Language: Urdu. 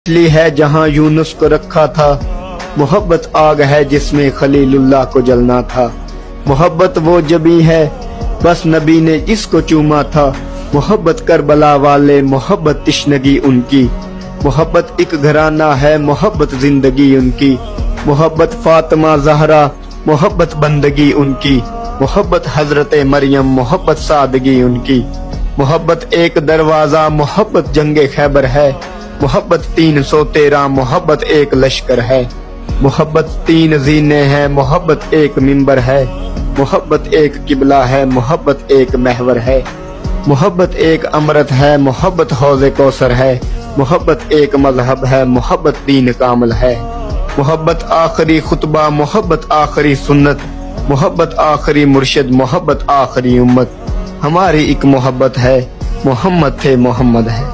مچھلی ہے جہاں یونس کو رکھا تھا، محبت آگ ہے جس میں خلیل اللہ کو جلنا تھا۔ محبت وہ جبی ہے بس نبی نے جس کو چوما تھا، محبت کربلا والے محبت تشنگی ان کی۔ محبت ایک گھرانہ ہے محبت زندگی ان کی، محبت فاطمہ زہرا محبت بندگی ان کی، محبت حضرت مریم محبت سادگی ان کی۔ محبت ایک دروازہ محبت جنگ خیبر ہے، محبت 313 محبت ایک لشکر ہے۔ محبت 3 زینے ہیں محبت ایک منبر ہے، محبت ایک قبلہ ہے محبت ایک محور ہے۔ محبت ایک امرت ہے محبت حوض کوثر ہے، محبت ایک مذہب ہے محبت دین کامل ہے۔ محبت آخری خطبہ محبت آخری سنت، محبت آخری مرشد محبت آخری امت۔ ہماری ایک محبت ہے، محمد تھے محمد ہے۔